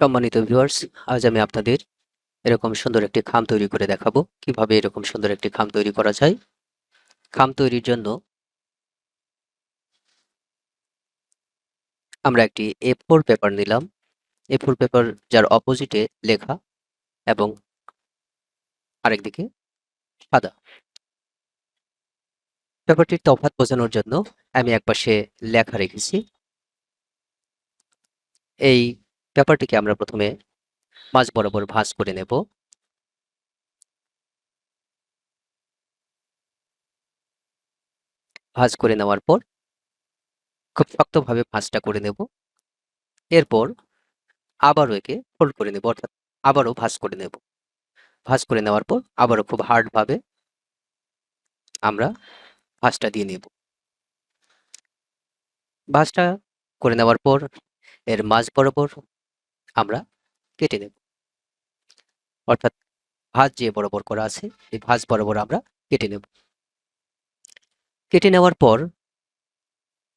সম্মানিত ভিউয়ার্স, আজ আমি আপনাদের এরকম সুন্দর একটি খাম তৈরি করে দেখাবো কিভাবে এরকম সুন্দর একটি খাম তৈরি করা যায়। খাম তৈরির জন্য আমরা একটি A4 পেপার নিলাম। A4 পেপার যার অপোজিটে লেখা এবং আরেকদিকে সাদা। পেপারটির তফাৎ বোঝানোর জন্য আমি একপাশে লেখা রেখেছি। এই পেপারটিকে আমরা প্রথমে মাঝ বরাবর ভাঁজ করে নেব। ভাঁজ করে নেওয়ার পর খুব শক্তভাবে ভাঁজটা করে নেব। এরপর আবারও একে ফোল্ড করে নেব, অর্থাৎ আবারও ভাঁজ করে নেব। ভাঁজ করে নেওয়ার পর আবারও খুব হার্ডভাবে আমরা ভাঁজটা দিয়ে নেব। ভাঁজটা করে নেওয়ার পর এর মাঝ বরাবর আমরা কেটে নেব, অর্থাৎ ভাঁজ যে বরাবর করা আছে এই ভাঁজ বরাবর আমরা কেটে নেব। কেটে নেওয়ার পর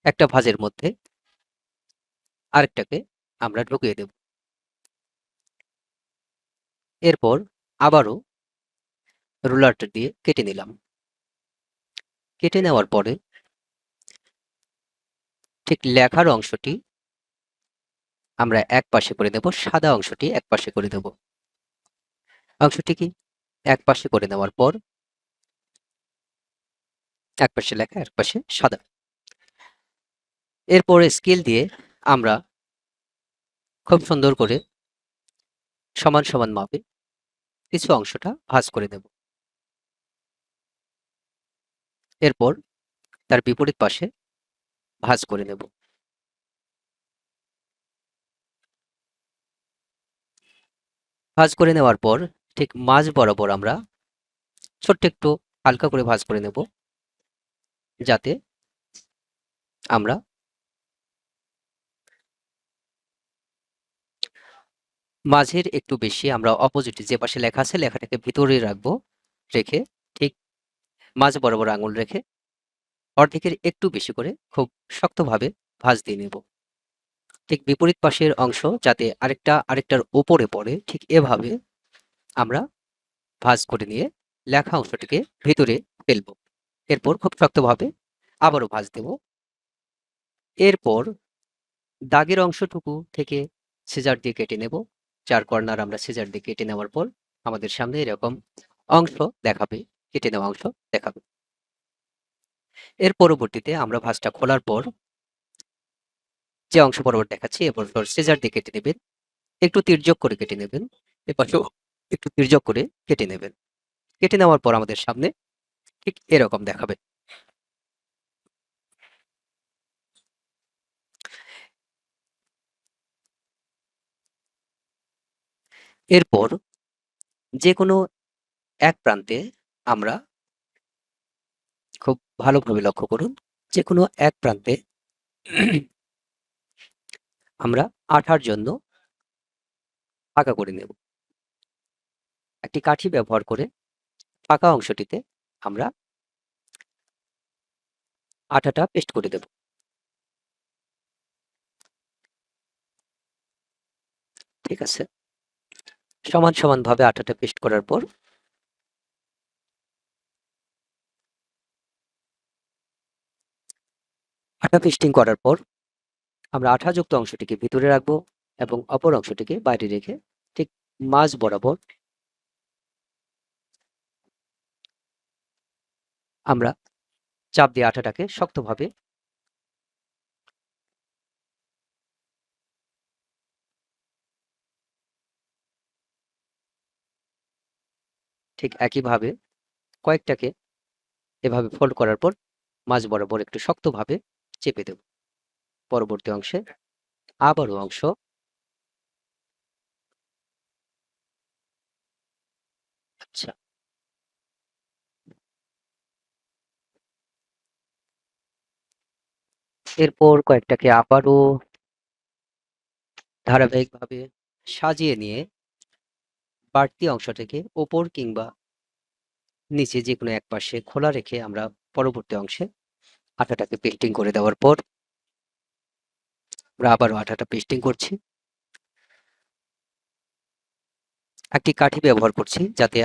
একটা ভাঁজের মধ্যে আরেকটাকে আমরা ঢুকিয়ে দেব। এরপর আবারও রুলারটা দিয়ে কেটে নিলাম। কেটে নেওয়ার পরে ঠিক লেখার অংশটি আমরা এক পাশে করে দেব, সাদা অংশটি এক পাশে করে দেব। অংশটিকে এক পাশে করে নেওয়ার পর এক পাশে লেখা এক পাশে সাদা। এরপরে স্কেল দিয়ে আমরা খুব সুন্দর করে সমান সমান মাপে কিছু অংশটা ভাঁজ করে দেব। এরপর তার বিপরীত পাশে ভাঁজ করে নেব। ভাঁজ করে নেওয়ার পর ঠিক মাঝ বরাবর আমরা ছোট্ট একটু হালকা করে ভাঁজ করে নেব, যাতে আমরা মাঝের একটু বেশি আমরা অপোজিটে যে পাশে লেখা আছে লেখাটাকে ভিতরে রাখবো। রেখে ঠিক মাঝ বরাবর আঙুল রেখে অর্ধেকের একটু বেশি করে খুব শক্তভাবে ভাঁজ দিয়ে নেব। ঠিক বিপরীত পাশের অংশ যাতে আরেকটার ওপরে পড়ে, ঠিক এভাবে আমরা ভাঁজ করে নিয়ে লেখা অংশটিকে ভিতরে ফেলবো। এরপর খুব শক্তভাবে আবারও ভাঁজ দেব। এরপর দাগের অংশটুকু থেকে সিজার দিয়ে কেটে নেব। চার কর্নার আমরা সিজার দিয়ে কেটে নেওয়ার পর আমাদের সামনে এরকম অংশ দেখাবে, কেটে নেওয়া অংশ দেখাবে। এর পরবর্তীতে আমরা ভাঁজটা খোলার পর যে অংশ বরাবর দেখাচ্ছি এরপর সিজার দিয়ে কেটে নেবেন। একটু তির্যক করে কেটে নেবেন, এপাশেও একটু তির্যক করে কেটে নেবেন। কেটে নেওয়ার পর আমাদের সামনে ঠিক এরকম দেখাবে। এরপর যে কোনো এক প্রান্তে আমরা খুব ভালোভাবে লক্ষ্য করুন, যে কোনো এক প্রান্তে আমরা আঠার জন্য ফাঁকা করে নেব। একটি কাঠি ব্যবহার করে ফাঁকা অংশটিতে আমরা আঠাটা পেস্ট করে দেব। ঠিক আছে, সমান সমান ভাবে আঠাটা পেস্ট করার পর আঠা পেস্টিং করার পর আমরা আঠাযুক্ত অংশটিকে ভিতরে রাখবো এবং অপর অংশটিকে বাইরে রেখে ঠিক মাঝ বরাবর আমরা চাপ দিয়ে আঠাটাকে শক্তভাবে ঠিক একইভাবে কয়েকটাকে এভাবে ফোল্ড করার পর মাঝ বরাবর একটু শক্তভাবে চেপে দেব। পরবর্তী অংশে আবারও অংশ আচ্ছা, এরপর কয়েকটাকে আবারও ধারাবাহিকভাবে সাজিয়ে নিয়ে বাড়তি অংশটাকে ওপর কিংবা নিচে যে কোনো এক পাশে খোলা রেখে আমরা পরবর্তী অংশে আঠাটাকে পেস্টিং করে দেওয়ার পর আমরা আবারও আঠাটা পেস্টিং করছি। একটি কাঠি ব্যবহার করছি যাতে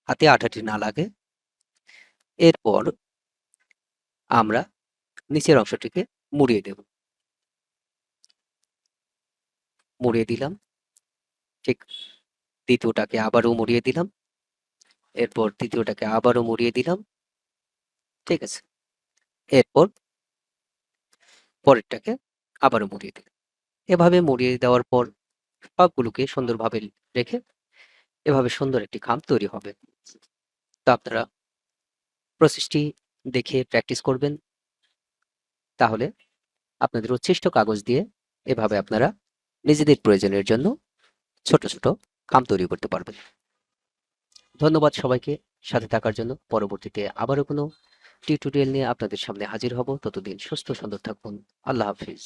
হাতে আঠাটি না লাগে। এরপর আমরা নিচের অংশটিকে মুড়িয়ে দেব। মুড়িয়ে দিলাম। ঠিক দ্বিতীয়টাকে আবারও মুড়িয়ে দিলাম। এরপর তৃতীয়টাকে আবারও মুড়িয়ে দিলাম। ঠিক আছে। এরপর পরেরটাকে আবারও মুড়িয়ে দিলাম। এভাবে মুড়িয়ে দেওয়ার পর সবগুলোকে সুন্দরভাবে রেখে এভাবে সুন্দর একটি খাম তৈরি হবে। তো আপনারা প্রসেসটি দেখে প্র্যাকটিস করবেন। তাহলে আপনাদের উচ্ছিষ্ট কাগজ দিয়ে এভাবে আপনারা নিজেদের প্রয়োজনের জন্য ছোট ছোট খাম তৈরি করতে পারবেন। ধন্যবাদ সবাইকে সাথে থাকার জন্য। পরবর্তীতে আবারও কোনো টিউটোরিয়াল নিয়ে আপনাদের সামনে হাজির হব। ততদিন সুস্থ সুন্দর থাকুন। আল্লাহ হাফিজ।